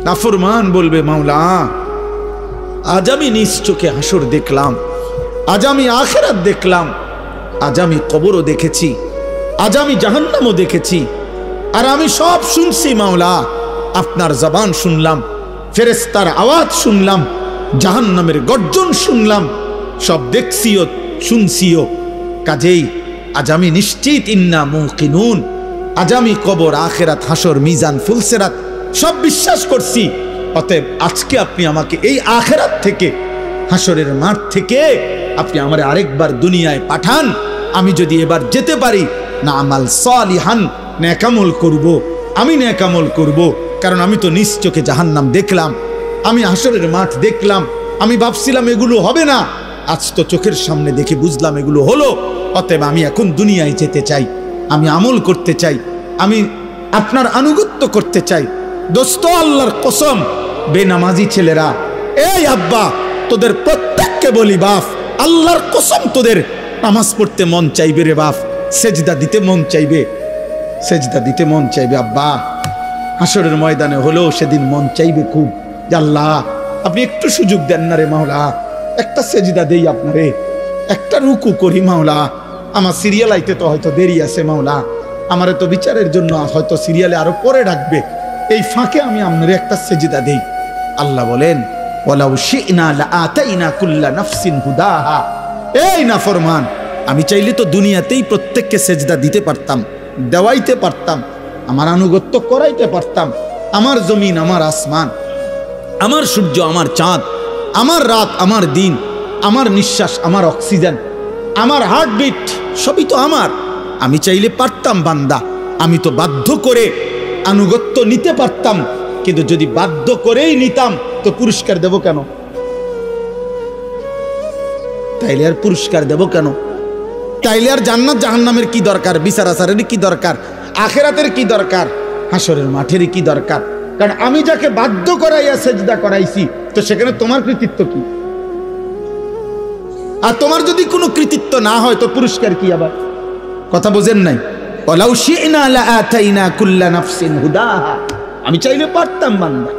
নাফরমান বলবে মাওলা আজ আমি নিজ চোখে হাসর দেখলাম, আজ আমি আখিরাত দেখলাম, আজ আমি কবরও দেখেছি, আজ আমি জাহান্নামও দেখেছি, আর আমি সব শুনছি মাওলা। আপনার জবান শুনলাম, ফেরেশতার আওয়াজ শুনলাম, জাহান্নামের গর্জন শুনলাম, সব দেখছিও শুনছিও। কাজেই আজ আমি নিশ্চিত ইন্না মুকিনুন, আজ আমি কবর আখিরাত হাসর মিজান ফুলসিরাত সব বিশ্বাস করছি। অতএব আজকে আপনি আমাকে এই আখিরাত থেকে, হাসরের মাঠ থেকে আপনি আমারে আরেকবার দুনিয়ায় পাঠান। আমি যদি এবার যেতে পারি না আমাল সালিহান, নেকামল করব, আমি নেকামল করব, কারণ আমি তো নিজ চোখে জাহান্নাম দেখলাম, আমি হাসরের মাঠ দেখলাম। আমি ভাবছিলাম এগুলো হবে না, আজ তো চোখের সামনে দেখে বুঝলাম এগুলো হলো। অতএব আমি এখন দুনিয়ায় যেতে চাই, আমি আমল করতে চাই, আমি আপনার আনুগত্য করতে চাই। দোস্ত আল্লাহর কসম, বেনামাজি ছেলেরা, এই আব্বা তোদের প্রত্যেককে বলি বাপ, আল্লাহর কসম তোদের নামাজ পড়তে মন চাইবে রে বাপ, সেজদা দিতে মন চাইবে, সেজদা দিতে মন চাইবে আব্বা। হাসরের ময়দানে হলেও সেদিন মন চাইবে খুব, আল্লাহ আপনি একটু সুযোগ দেন না রে মাওলা, একটা সেজদা দেই আপনারে, একটা রুকু করি মাওলা। আমার সিরিয়াল আইতে তো হয়তো দেরি আছে মাওলা, আমারে তো বিচারের জন্য হয়তো সিরিয়ালে আরো পরে ডাকবে, এই ফাঁকে আমি আপনারে একটা সেজদা দেই। আল্লাহ বলেন ওয়ালাউ শি'না লাআতাইনা কুল্লা নাফসিন হুদাহা। এই নাফরমান, আমি চাইলে তো দুনিয়াতেই প্রত্যেককে সেজদা দিতে পারতাম, দেওয়াইতে পারতাম, আমার আনুগত্য করাইতে পারতাম। আমার জমিন, আমার আসমান, আমার সূর্য, আমার চাঁদ, আমার রাত, আমার দিন, আমার নিঃশ্বাস, আমার অক্সিজেন, আমার হার্টবিট, সবই তো আমার। আমি চাইলে পারতাম বান্দা, আমি তো বাধ্য করে আনুগত্য নিতে পারতাম, কিন্তু যদি বাধ্য করেই নিতাম তো পুরস্কার দেব কেন? তাইলে আর পুরস্কার দেব কেন? তাইলে আর জান্নাত জাহান্নামের কি দরকার? বিচার আচারের কি দরকার? আখিরাতের কি দরকার? হাসরের মাঠের কি দরকার? কারণ আমি যাকে বাধ্য করাইয়া সেজদা করাইছি, তো সেখানে তোমার কৃতিত্ব কি? আর তোমার যদি কোনো কৃতিত্ব না হয় তো পুরস্কার কি? আবার কথা বোঝেন নাই? ওয়ালাউ শি'না লাআতাইনা কুল্লা নাফসিন হুদাহা, আমি চাইলে পারতাম বান্দা,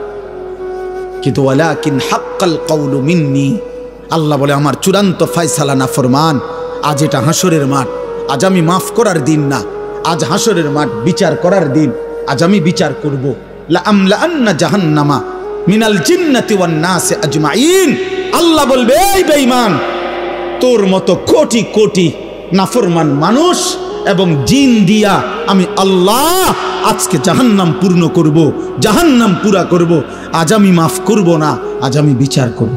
কিন্তু ওয়ালাকিন হাক্কাল কওলু মিন্নি, আল্লাহ বলে আমার চূড়ান্ত ফয়সালা নাফরমান। আজ এটা হাসরের মাঠ, আজ আমি মাফ করার দিন না, আজ হাসরের মাঠ বিচার করার দিন। আজ আমি বিচার করব। লাআমলাআন্না জাহান্নামা মিনাল জিন্নাতি ওয়ান নাসি আজমাইন। আল্লাহ বলবে এই বেঈমান, তোর মতো কোটি কোটি নাফরমান মানুষ এবং জিন দিয়া আমি আল্লাহ আজকে জাহান্নাম পূর্ণ করব, জাহান্নাম পুরা করব। আজ আমি মাফ করব না, আজ আমি বিচার করব।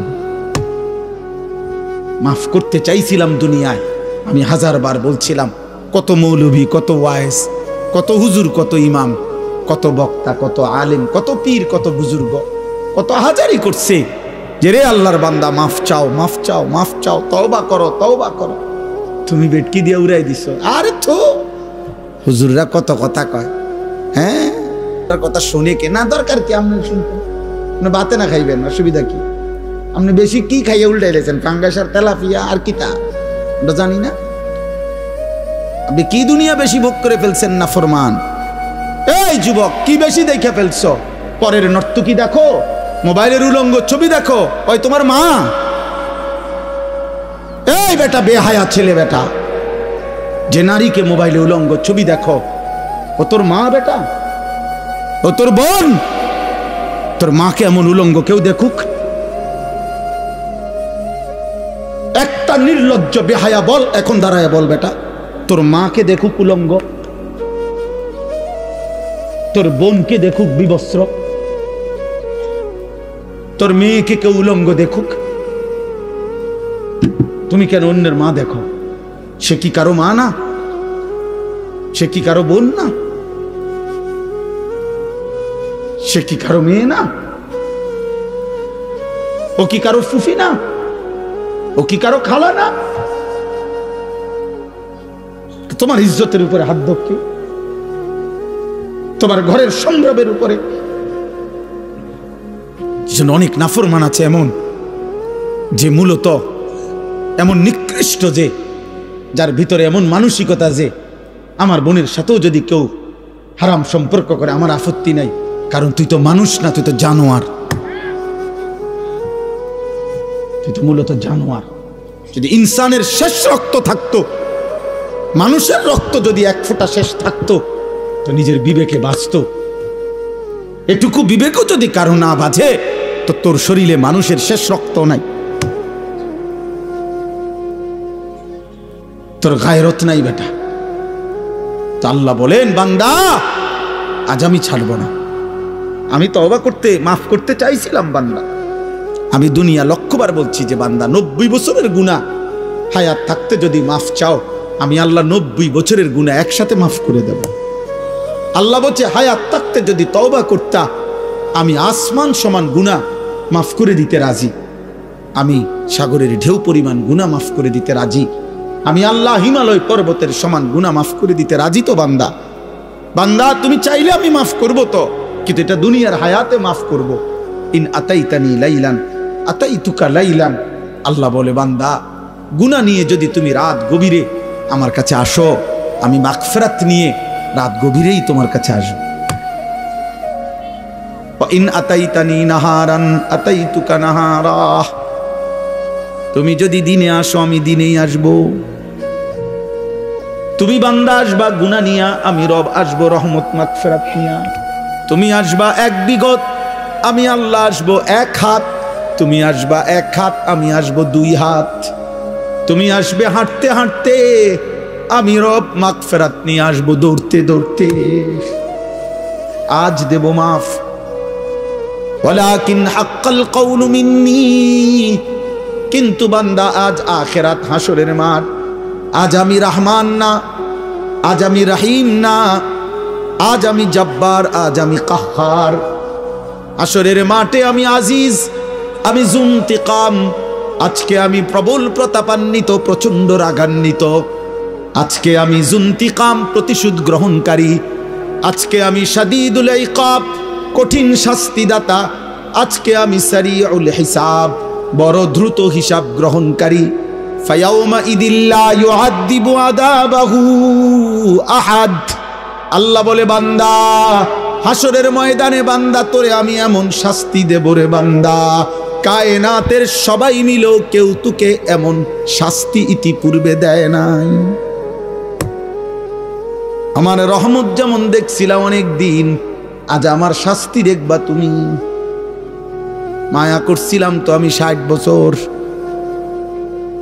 মাফ করতে চাইছিলাম দুনিয়ায়, আমি হাজারবার বলছিলাম, কত মৌলভী, কত ওয়াইজ, কত হুজুর, কত ইমাম, কত বক্তা, কত আলেম, কত পীর, কত বুজুর্গ, কত হাজারি করছে যে রে আল্লাহর বান্দা মাফ চাও, মাফ চাও, মাফ চাও, তওবা করো, তওবা করো। তুমি বেটকি দিয়ে উড়াই দিছো। আরে তো হুজুররা কত কথা কয়, হ্যাঁ তার কথা শুনে কে না দরকার কি? আপনি শুনতেন না, বাতে না খাইবেন, অসুবিধা কি? আপনি বেশি কি খাইয়া উল্টাইলেছেন? ফাঙ্গাস আর তেলাপিয়া আর কি তা আমরা জানি না? আপনি কি দুনিয়া বেশি ভোগ করে ফেলছেন না ফরমান? এই যুবক, কি বেশি দেখে ফেলছো? পরের নর্তকী দেখো, মোবাইলের উলঙ্গ ছবি দেখো, ওই তোমার মা। এই বেটা বেহায়া ছেলে বেটা, যে নারীকে মোবাইলে উলঙ্গ ছবি দেখো, ও তোর মা বেটা, ও তোর বোন। তোর মাকে এমন উলঙ্গ কেউ দেখুক? একটা নির্লজ্জ বেহায়া বল, এখন দাঁড়ায় বল বেটা, তোর মাকে দেখুক উলঙ্গ, তোর বোনকে দেখুক বিবস্ত্র, তোর মেয়েকে কেউ উলঙ্গ দেখুক, তুমি কেন অন্যের মা দেখো? সে কি কারো মা না? সে কি কারো বোন না? সে কি কারো মেয়ে না? ও কি কারো ফুফি না? ও কি কারো খালা না? তোমার ইজ্জতের উপরে হাত ধরকে, তোমার ঘরের সংগ্রামের উপরে। অনেক নাফরমান আছে এমন, যে মূলত এমন নিকৃষ্ট, যে যার ভিতরে এমন মানসিকতা যে আমার বোনের সাথেও যদি কেউ হারাম সম্পর্ক করে আমার আপত্তি নাই, কারণ তুই তো মানুষ না, তুই তো জানোয়ার, তুই তো মূলত জানোয়ার। যদি ইনসানের শেষ রক্ত থাকতো, মানুষের রক্ত যদি এক ফোঁটা শেষ থাকতো, তো নিজের বিবেকে বাঁচত। এটুকু বিবেকও যদি কারো না বাজে, তো তোর শরীরে মানুষের শেষ রক্ত নাই, তোর গায়রত নাই বেটা। তো আল্লাহ বলেন, বান্দা আজ আমি ছাড়ব না। আমি তওবা করতে, মাফ করতে চাইছিলাম বান্দা। আমি দুনিয়া লক্ষবার বলছি যে বান্দা 90 বছরের গুনাহ হায়াত থাকতে যদি মাফ চাও, আমি আল্লাহ 90 বছরের গুনাহ একসাথে মাফ করে দেব। আল্লাহ বলছে হায়াত থাকতে যদি তওবা করতা, আমি আসমান সমান গুনাহ মাফ করে দিতে রাজি। আমি সাগরের ঢেউ পরিমাণ গুনাহ মাফ করে দিতে রাজি। আমি আল্লাহ হিমালয় পর্বতের সমান গুনাহ মাফ করে দিতে রাজি। তো বান্দা, বান্দা তুমি চাইলে আমি মাফ করব, তো কিন্তু এটা দুনিয়ার হায়াতে মাফ করব। ইন আতাইতানি লাইলান আতাইতুকা লাইলান। আল্লাহ বলে, বান্দা গুনাহ নিয়ে যদি তুমি রাত গভীরে আমার কাছে আসো, আমি মাগফিরাত নিয়ে রাত গভীরেই তোমার কাছে আসব। ইন আতাইতানি নাহারান আতাইতুকা নাহারা। তুমি যদি দিনে আসো, আমি দিনেই আসব। তুমি বান্দা আসবা গুনাহ নিয়া, আমি রব আসবো রহমত মাগফিরাত নিয়া। তুমি আসবা এক বিগত, আমি আল্লাহ আসবো এক হাত। তুমি আসবা এক হাত, আমি আসবো 2 হাত। তুমি আসবে হাঁটতে হাঁটতে, আমি রব মাগফিরাত নিয়ে আসবো দৌড়তে দৌড়তে। আজ দেব মাফ, ওয়ালাকিন হাক্কাল কওলু মিন্নি। কিন্তু বান্দা আজ আখিরাত হাসরের মাঠ। আজ আমি রহমান না, আজ আমি রহিম না, আজ আমি জব্বার, আজ আমি কাহ্হার। হাসরের মাঠে আমি আজিজ, আমি যুনতিকাম। আজকে আমি প্রবল প্রতাপান্বিত, প্রচন্ড রাগান্বিত। আজকে আমি যুনতিকাম, প্রতিশোধ গ্রহণকারী। আজকে আমি শাদীদুল ইকাব, কঠিন শাস্তিদাতা। আজকে আমি সারিউল হিসাব, বড় দ্রুত হিসাব গ্রহণকারী। ফায়াউমা ইদিল্লা ইউআযিবু আযাবাহু আহাদ। আল্লাহ বলে, বান্দা হাসরের ময়দানে বান্দা তোরে আমি এমন শাস্তি দেব রে বান্দা, কায়নাতের সবাই মিলেও কেউ তোকে এমন শাস্তি ইতিপূর্বে দেয় নাই। আমার রহমত যেমন দেখছিলাম অনেক দিন, আজ আমার শাস্তি দেখবা তুমি। মায়া করছিলাম তো আমি 60 বছর।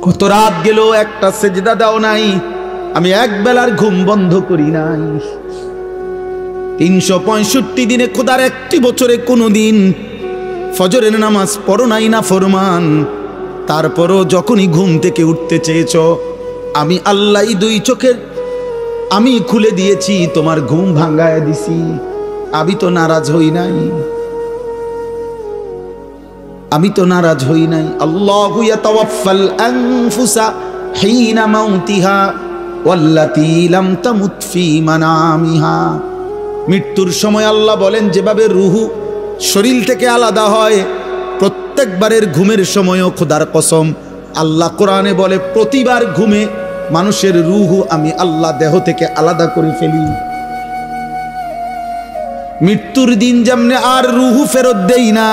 কত রাত গেল, একটা সেজদা দাও নাই, আমি এক বেলার ঘুম বন্ধ করি নাই। 365 দিনে খোদার একটি বছরে কোনো দিন ফজরের নামাজ পড়ো নাই না ফরমান। তারপরও যখনই ঘুম থেকে উঠতে চেয়েছ, আমি আল্লাহ 2 চোখের আমি খুলে দিয়েছি, তোমার ঘুম ভাঙ্গায় দিছি। আমি তো নারাজ হই নাই, আমি তো নারাজ হই নাই। আল্লাহু ইয়াতাওয়াফাল আনফুসা হিনা মাউতিহা ওয়াল্লাতী লাম তামুত ফি মানামিহা। মৃত্যুর সময় আল্লাহ বলেন, যেভাবে রুহু শরীর থেকে আলাদা হয়, প্রত্যেকবারের ঘুমের সময়ও খোদার কসম আল্লাহ কোরআনে বলে, প্রতিবার ঘুমে মানুষের রুহু আমি আল্লাহ দেহ থেকে আলাদা করে ফেলি। মৃত্যুর দিন যেমনে আর রুহু ফেরত দেই না,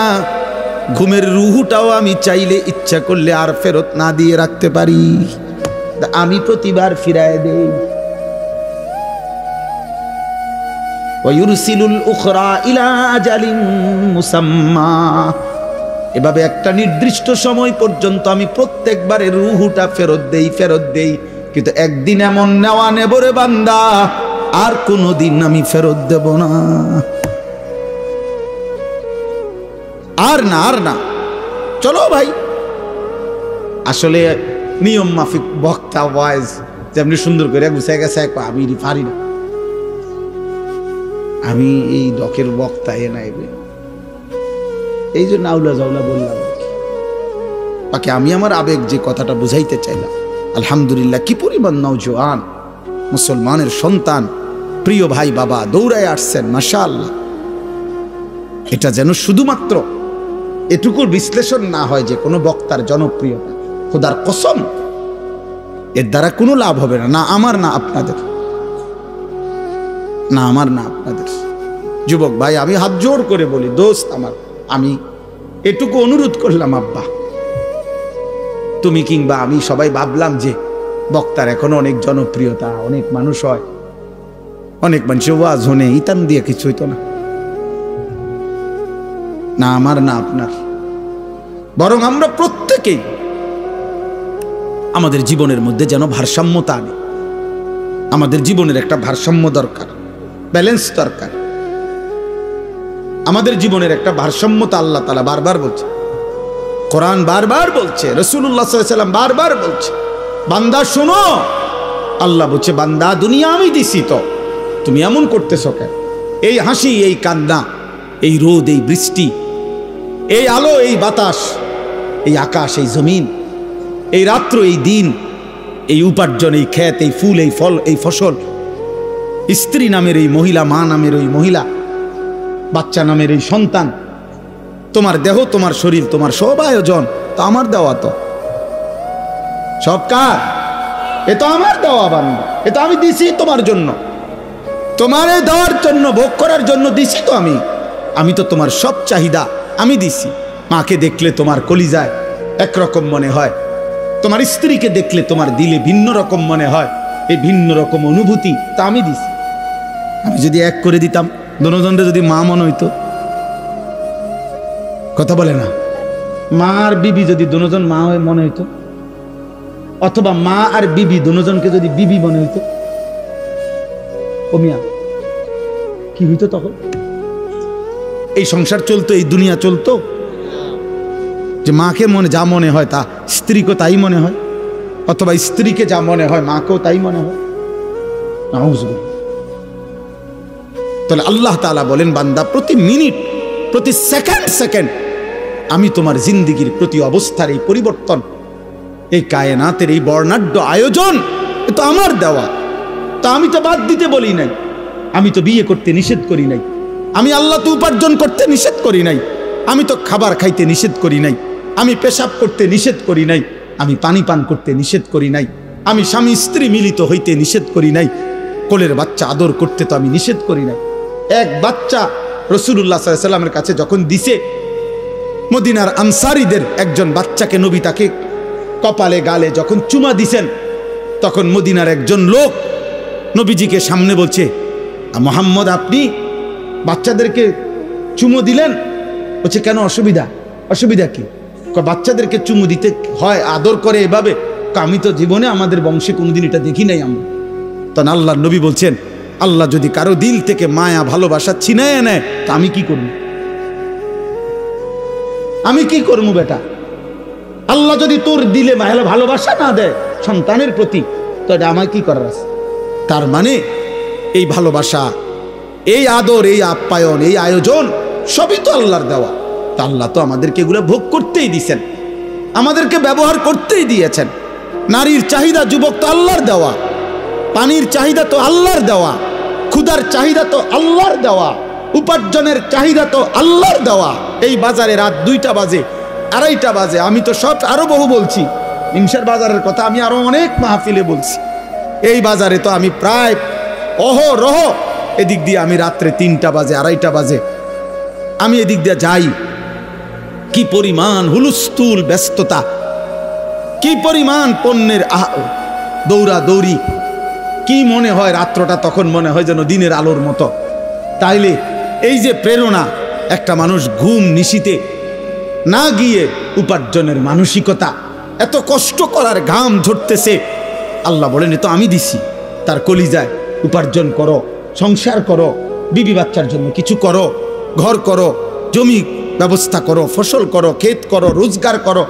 ঘুমের রুহুটাও আমি চাইলে ইচ্ছা করলে আর ফেরত না দিয়ে রাখতে পারি, আমি প্রতিবার ফিরায় দেই। ওয়ায়ুরসিলুল উখরা ইলা আজালিন মুসাম্মা। এভাবে একটা নির্দিষ্ট সময় পর্যন্ত আমি প্রত্যেকবারের রুহুটা ফেরত দেই। কিন্তু একদিন এমন নেওয়া নেব রে বান্দা, আর কোনোদিন আমি ফেরত দেব না। আর না চলো ভাই। আসলে নিয়ম মাফিক বক্তা ওয়াইজ যেমনি সুন্দর করে গুছায় গেছে, আমি পারি না, আমি এই ডকের বক্তা নাইবে, এই জন্য আউলা জাউলা বললাম। বাকি আমি আমার আবেগ যে কথাটা বুঝাইতে চাইলাম, আলহামদুলিল্লাহ কি পরিমাণ নওজোয়ান মুসলমানের সন্তান, প্রিয় ভাই বাবা দৌড়ায় আসছেন, মাশাআল্লাহ। এটা যেন শুধুমাত্র এটুকুর বিশ্লেষণ না হয় যে কোনো বক্তার জনপ্রিয়তা। খোদার কসম, এর দ্বারা কোনো লাভ হবে না, না আমার না আপনাদের, না আমার না আপনাদের। যুবক ভাই, আমি হাত জোর করে বলি, দোস্ত আমার, আমি এটুকু অনুরোধ করলাম, আব্বা তুমি কিংবা আমি সবাই ভাবলাম যে বক্তার এখন অনেক জনপ্রিয়তা, অনেক মানুষ হয়, অনেক মানুষের ওয়াজ হনে ইতান দিয়ে কিছু হইতো না, না আমার না আপনার, বরং আমরা প্রত্যেকেই আমাদের জীবনের মধ্যে যেন ভারসাম্যতা আনে। আমাদের জীবনের একটা ভারসাম্য দরকার, ব্যালেন্স দরকার। আমাদের জীবনের একটা ভারসাম্যতা আল্লাহ তাআলা বারবার বলছে, কোরআন বারবার বলছে, রাসূলুল্লাহ সাল্লাল্লাহু আলাইহি ওয়াসাল্লাম বারবার বলছে, বান্দা শোনো, আল্লাহ বলছে বান্দা দুনিয়া আমি দিছি, তো তুমি এমন করতেছো কেন? এই হাসি, এই কান্না, এই রোদ, এই বৃষ্টি, এই আলো, এই বাতাস, এই আকাশ, এই জমিন, এই রাত্র, এই দিন, এই উপার্জন, এই ক্ষেত, এই ফুল, এই ফল, এই ফসল, স্ত্রী নামের এই মহিলা, মা নামের ওই মহিলা, বাচ্চা নামের এই সন্তান, তোমার দেহ, তোমার শরীর, তোমার সব আয়োজন তো আমার দেওয়া, তো সব কার? এ তো আমার দেওয়া বান্দা, এ তো আমি দিছি তোমার জন্য, তোমারে দেওয়ার জন্য, ভোগ করার জন্য দিছি তো আমি তো তোমার সব চাহিদা আমি দিছি। মাকে দেখলে তোমার কলিজায় একরকম মনে হয়, তোমার স্ত্রীকে দেখলে তোমার দিলে ভিন্ন রকম মনে হয়, এই ভিন্ন রকম অনুভূতি তা আমি দিছি। আমি যদি এক করে দিতাম, দনজনরে যদি মা মনে হইতো, কথা বলে না, মা আর বিবি যদি দুজন মা হয়ে মনে হইতো, অথবা মা আর বিবি দুজনকে যদি বিবি মনে হইতো, ও মিয়া কি হইতো তখন? এই সংসার চলতো, এই দুনিয়া চলতো, যে মাকে যা মনে হয় তা স্ত্রীকে তাই মনে হয়, অথবা স্ত্রীকে যা মনে হয় মাকেও তাই মনে হয়। তাহলে আল্লাহ তাআলা বলেন, বান্দা প্রতি মিনিট, প্রতি সেকেন্ড আমি তোমার জিন্দেগির প্রতি অবস্থার এই পরিবর্তন, এই কায়নাতের এই বর্ণাঢ্য আয়োজন, এ তো আমার দেওয়া। তা আমি তো বাদ দিতে বলি নাই, আমি তো বিয়ে করতে নিষেধ করি নাই, আমি আল্লাহ তো উপার্জন করতে নিষেধ করি নাই, আমি তো খাবার খাইতে নিষেধ করি নাই, আমি পেশাব করতে নিষেধ করি নাই, আমি পানি পান করতে নিষেধ করি নাই, আমি স্বামী স্ত্রী মিলিত হইতে নিষেধ করি নাই, কোলের বাচ্চা আদর করতে তো আমি নিষেধ করি নাই। এক বাচ্চা রাসূলুল্লাহ সাল্লাল্লাহু আলাইহি ওয়াসাল্লামের কাছে যখন দিছে, মদিনার আনসারীদের একজন বাচ্চাকে নবী তাকে কপালে গালে যখন চুমা দিছেন, তখন মদিনার একজন লোক নবীজিকে সামনে বলছে, মুহাম্মদ আপনি বাচ্চাদেরকে চুমু দিলেন? বলছে কেন, অসুবিধা কি? বাচ্চাদেরকে চুমু দিতে হয়, আদর করে এভাবে? আমি তো জীবনে আমাদের বংশে কোনোদিন এটা দেখি নাই আমরা। তখন আল্লাহর নবী বলছেন, আল্লাহ যদি কারো দিল থেকে মায়া ভালোবাসা ছিনায় নেয়, তা আমি কি করব? আমি কি করবো বেটা? আল্লাহ যদি তোর দিলে ভালোবাসা না দেয় সন্তানের প্রতি, তো এটা আমার কি করার আছে? তার মানে এই ভালোবাসা, এই আদর, এই আপ্যায়ন, এই আয়োজন সবই তো আল্লাহর দেওয়া। তা আল্লাহ তো আমাদেরকে এগুলো ভোগ করতেই দিয়েছেন, আমাদেরকে ব্যবহার করতেই দিয়েছেন। নারীর চাহিদা যুবক তো আল্লাহর দেওয়া, পানির চাহিদা তো আল্লাহর দেওয়া, ক্ষুধার চাহিদা তো আল্লাহর দেওয়া, উপার্জনের চাহিদা তো আল্লাহর দেওয়া। এই বাজারে রাত 2টা বাজে, 2:30 বাজে, আমি তো সব আরো বহু বলছি, হিংসার বাজারের কথা আমি আরো অনেক মাহফিলে বলছি। এই বাজারে তো আমি প্রায় অহরহ এদিক দিয়ে আমি রাত্রে 3টা বাজে, 2:30 বাজে আমি এদিক দিয়ে যাই। কি পরিমাণ হুলস্থুল ব্যস্ততা, কি পরিমাণ পণ্যের দৌড়া দৌড়ি, কি মনে হয় রাত্রটা তখন মনে হয় যেন দিনের আলোর মতো। তাইলে এই যে প্রেরণা, একটা মানুষ ঘুম নিশিতে না গিয়ে উপার্জনের মানসিকতা, এত কষ্ট করার ঘাম ঝরতেছে, আল্লাহ বলেন এ তো আমি দিছি। তার কলিজায় উপার্জন করো, সংসার করো, বিবি বাচ্চার জন্য কিছু করো, ঘর করো, জমি ব্যবস্থা করো, ফসল করো, ক্ষেত করো, রোজগার করো।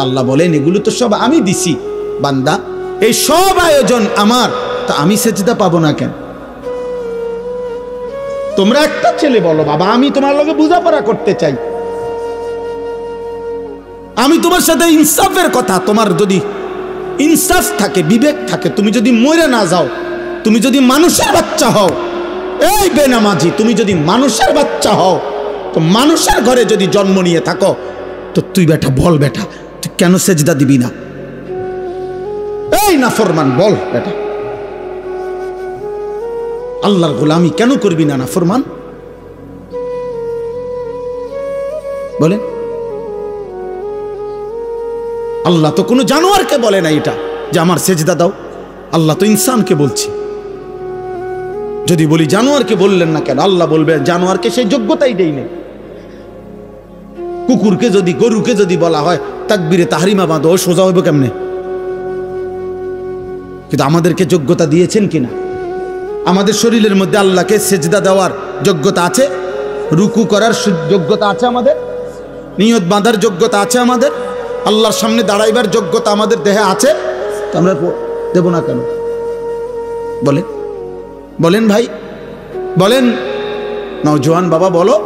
আল্লাহ বলেন এগুলো তো সব আমি দিছি। বান্দা এই সব আয়োজন আমার, তা আমি সেজদা পাবো না কেন? তোমরা একটা ছেলে বলো, বাবা আমি তোমার লগে বোঝাপড়া করতে চাই, আমি তোমার সাথে ইনসাফের কথা, তোমার যদি ইনসাফ থাকে, বিবেক থাকে, তুমি যদি মরে না যাও, তুমি যদি মানুষের বাচ্চা হও, এই বেনামাজি তুমি যদি মানুষের বাচ্চা হও, তো মানুষের ঘরে যদি জন্ম নিয়ে থাকো, তো তুই বেটা বল, বেটা তুই কেন সেজদা দিবি না? এই নাফরমান বল বেটা, আল্লাহর গোলামি কেন করবি না নাফরমান? বলেন? আল্লাহ তো কোনো জানোয়ারকে বলে না এটা যে আমার সেজদা দাও। আল্লাহ তো ইনসানকে বলছে। যদি বলি জানোয়ারকে বললেন না কেন, আল্লাহ বলবে জানোয়ারকে সেই যোগ্যতাই দেই নেই। কুকুরকে যদি, গরুকে যদি বলা হয় তাকবীরে তাহরিমা বাঁধো, সোজা হইব কেমনে? কিন্তু আমাদেরকে যোগ্যতা দিয়েছেন কিনা? আমাদের শরীরের মধ্যে আল্লাহকে সেজদা দেওয়ার যোগ্যতা আছে, রুকু করার যোগ্যতা আছে, আমাদের নিয়ত বাঁধার যোগ্যতা আছে, আমাদের আল্লাহর সামনে দাঁড়াইবার যোগ্যতা আমাদের দেহে আছে। তো আমরা দেব না কেন? বলেন, বলেন ভাই, বলেন নওজোয়ান বাবা, বলো।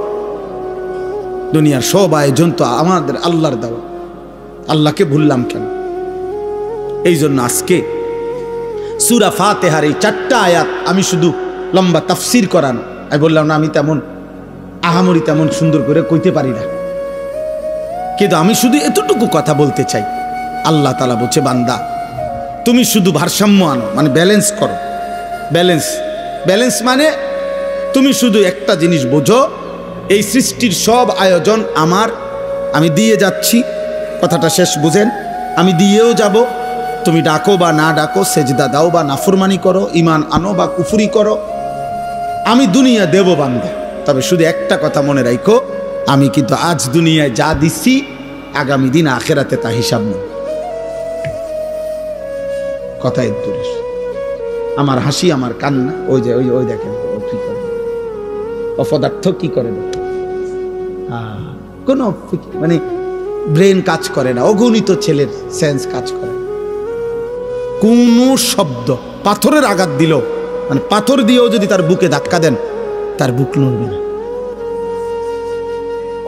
দুনিয়ার সব আয়োজন তো আমাদের আল্লাহর দেওয়া, আল্লাহকে ভুললাম কেন? এই জন্য আজকে সূরা ফাতিহার এই 4টা আয়াত আমি শুধু লম্বা তাফসির করানো, আমি বললাম না আমি তেমন আহামরি তেমন সুন্দর করে কইতে পারি না, কিন্তু আমি শুধু এতটুকু কথা বলতে চাই। আল্লাহ তাআলা বলছে, বান্দা তুমি শুধু ভারসাম্য আনো, মানে ব্যালেন্স করো। ব্যালেন্স, ব্যালেন্স মানে তুমি শুধু একটা জিনিস বোঝো, এই সৃষ্টির সব আয়োজন আমার, আমি দিয়ে যাচ্ছি। কথাটা শেষ বুঝেন? আমি দিয়েও যাব। তুমি ডাকো বা না ডাকো, সেজদা দাও বা নাফরমানি করো, ঈমান আনো বা কুফরি করো, আমি দুনিয়া দেব বান্দা। তবে শুধু একটা কথা মনে রাখো, আমি কিন্তু আজ দুনিয়ায় যা দিচ্ছি আগামী দিন আখেরাতে তা হিসাব নেই। কথা এর দূরে। আমার হাসি, আমার কান্না, ওই যে ওই ওই দেখেন কি করে, অপদার্থ কি করে, কোনো মানে ব্রেন কাজ করে না, অগণিত ছেলের সেন্স কাজ করে। কোন শব্দ, পাথরের আঘাত দিল, মানে পাথর দিয়েও যদি তার বুকে ধাক্কা দেন তার বুক নড়বে না।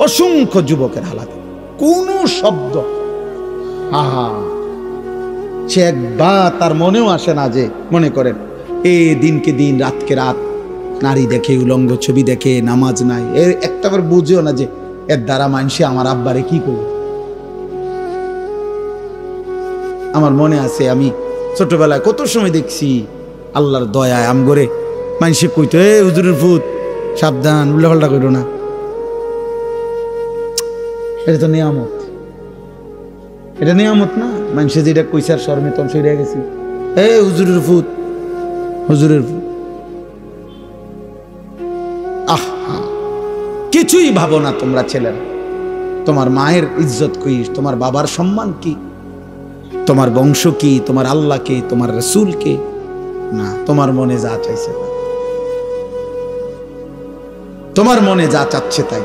অসংখ্য যুবকের হালাত, কোন শব্দ, সে একবার তার মনেও আসে না যে, মনে করেন এই দিনকে দিন, রাতকে রাত নারী দেখে, উলঙ্গ ছবি দেখে, নামাজ নাই, এর একটাবার বুঝেও না যে এর দ্বারা মানুষে আমার আব্বারে কি করবে। আমার মনে আছে আমি ছোটবেলায় কত সময় দেখছি আল্লাহর দয়ায় আমগরে মানুষে কইতো, এ হুজুরের ভূত, সাবধান, উল্টাপাল্টা করো না। এটা তো নিয়ামত, এটা নিয়ামত না? মানুষে যেটা কইছে আর শর্মে তখন সরে গেছি, এ হুজুরের ভূত, হুজুরের ভূত। কিছুই ভাবো না তোমরা ছেলেরা। তোমার মায়ের ইজ্জত কি, তোমার বাবার সম্মান কি, তোমার বংশ কি, তোমার আল্লাহ কে, তোমার রাসূল কে? না, তোমার মনে যা চাইছে তাই, তোমার মনে যা চাচ্ছে তাই।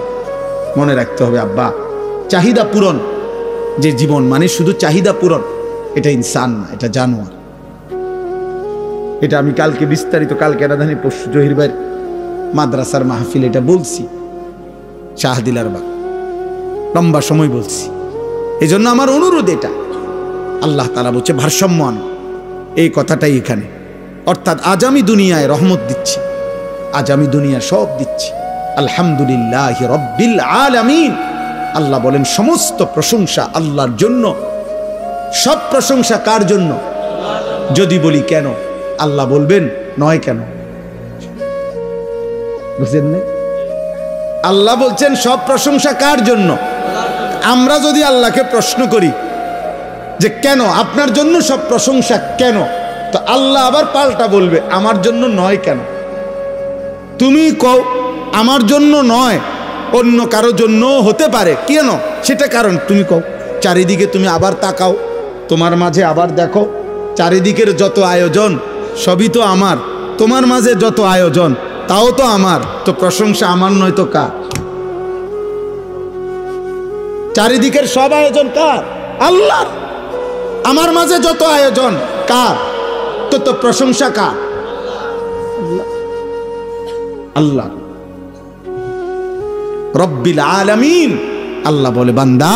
মনে রাখতে হবে আব্বা, চাহিদা পূরণ যে জীবন, মানে শুধু চাহিদা পূরণ, এটা ইনসান না, এটা জানোয়ার। এটা আমি কালকে বিস্তারিত, কালকে রাধানী পরশু জহির ভাইয়ের মাদ্রাসার মাহফিল এটা বলছি, শাহদিলার বাগ, লম্বা সময় বলছি। এই জন্য আমার অনুরোধ এটা, আল্লাহ তাআলা বলছে ভারসাম্য আনো, এই কথাটাই এখানে। অর্থাৎ আজ আমি দুনিয়ায় রহমত দিচ্ছি, আজ আমি দুনিয়া সব দিচ্ছি, আলহামদুলিল্লাহি রাব্বিল আলামিন। আল্লাহ বলেন সমস্ত প্রশংসা আল্লাহর জন্য। সব প্রশংসা কার জন্য? যদি বলি কেন, আল্লাহ বলবেন নয় কেন? বুঝলেন না? আল্লাহ বলছেন সব প্রশংসা কার জন্য। আমরা যদি আল্লাহকে প্রশ্ন করি যে কেন, আপনার জন্য সব প্রশংসা কেন, তো আল্লাহ আবার পাল্টা বলবে আমার জন্য নয় কেন। তুমি কও আমার জন্য নয়, অন্য কারো জন্য হতে পারে, কেন সেটা কারণ তুমি কও। চারিদিকে তুমি আবার তাকাও, তোমার মাঝে আবার দেখো, চারিদিকের যত আয়োজন সবই তো আমার, তোমার মাঝে যত আয়োজন তাও তো আমার, তো প্রশংসা আমার নয় তো কার? চারিদিকের সব আয়োজন কার? আল্লাহর। আমার মাঝে যত আয়োজন কার? তো প্রশংসা কার? আল্লাহ, রব্বিল আলামিন। আল্লাহ বলে বান্দা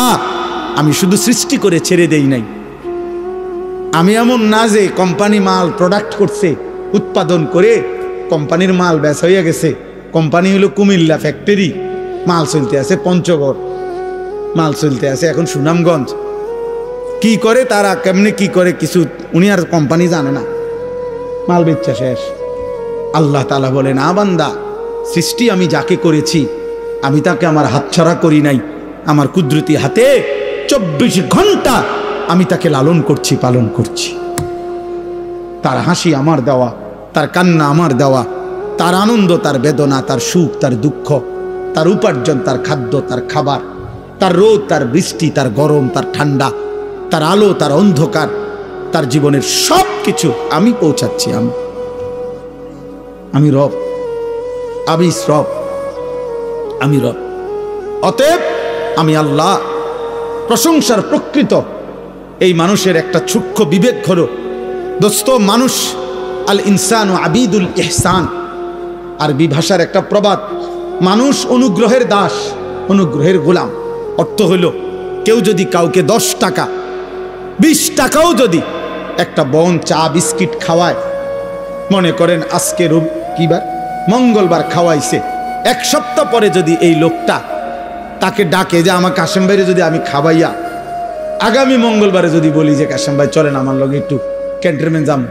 আমি শুধু সৃষ্টি করে ছেড়ে দেই নাই, আমি এমন না যে কোম্পানি মাল প্রোডাক্ট করছে, উৎপাদন করে কোম্পানির মাল ব্যাস হয়ে গেছে। কোম্পানি হলো কুমিল্লা ফ্যাক্টরি, মাল চলতে আছে পঞ্চগড়, মাল চলতে আছে এখন সুনামগঞ্জ। কি করে তারা, কেমনে কি করে কিছু উনি আর কোম্পানি জানে না, মাল বেচা শেষ। আল্লাহ তাআলা বলে না বান্দা, সৃষ্টি আমি যাকে করেছি আমি তাকে আমার হাতছাড়া করি নাই, আমার কুদরতি হাতে 24 ঘন্টা আমি তাকে লালন করছি, পালন করছি। তার হাসি আমার দেওয়া, তার কান্না আমার দেওয়া, তার আনন্দ, তার বেদনা, তার সুখ, তার দুঃখ, তার উপার্জন, তার খাদ্য, তার খাবার, তার রোদ, তার বৃষ্টি, তার গরম, তার ঠান্ডা, তার আলো, তার অন্ধকার, তার জীবনের সব কিছু আমি পৌঁছাচ্ছি। আমি রব, আমি রব। অতএব আমি আল্লাহ। প্রশংসার প্রকৃত এই মানুষের একটা সূক্ষ্ম বিবেক হলো, দোস্ত, মানুষ আল ইনসান ও আবিদুল ইহসান, আরবি ভাষার একটা প্রবাদ, মানুষ অনুগ্রহের দাস, অনুগ্রহের গোলাম। অর্থ হলো, কেউ যদি কাউকে 10 টাকা 20 টাকাও যদি একটা বন চা বিস্কিট খাওয়ায়, মনে করেন আজকে কিবার মঙ্গলবার খাওয়াইছে, 1 সপ্তাহ পরে যদি এই লোকটা তাকে ডাকে যে আমার কাশেম ভাইরে যদি আমি খাওয়াইয়া আগামী মঙ্গলবারে যদি বলি যে কাশেম ভাই চলেন আমার লগে একটু ক্যান্টনমেন্ট যাম,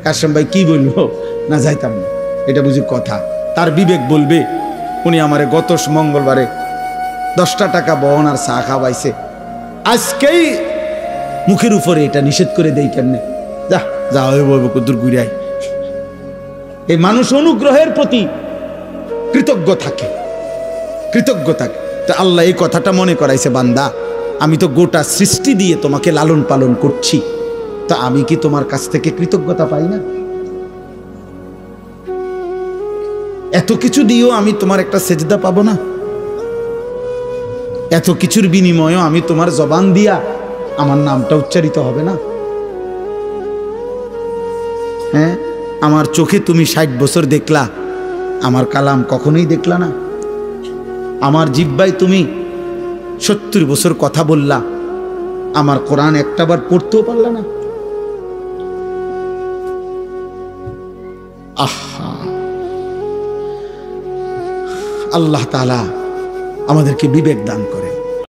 কাশেম ভাই কি বলবো, না যাইতাম না, এটা বুঝি কথা? তার বিবেক বলবে উনি আমারে গত মঙ্গলবারে 10টা টাকা বহন আর চা খাওয়াইছে, আজকেই মুখের উপরে এটা নিষেধ করে দেই কেমনে, যা কদ্দুর ঘুরাই। এই মানুষ অনুগ্রহের প্রতি কৃতজ্ঞ থাকে। তো আল্লাহ এই কথাটা মনে করাইছে, বান্দা আমি তো গোটা সৃষ্টি দিয়ে তোমাকে লালন পালন করছি, তা আমি কি তোমার কাছ থেকে কৃতজ্ঞতা পাই না? এত কিছু দিয়েও আমি তোমার একটা সেজদা পাবো না? এত কিছুর বিনিময়েও আমি তোমার জবান দিয়া আমার নামটা উচ্চারিত হবে না? হ্যাঁ, আমার চোখে তুমি 60 বছর দেখলা, আমার কালাম কখনোই দেখলা না। আমার জিহ্বায় তুমি 70 বছর কথা বললা, আমার কোরআন একটাবার পড়তেও পারলা না। আহা, আল্লাহ তাআলা আমাদেরকে বিবেক দান করে।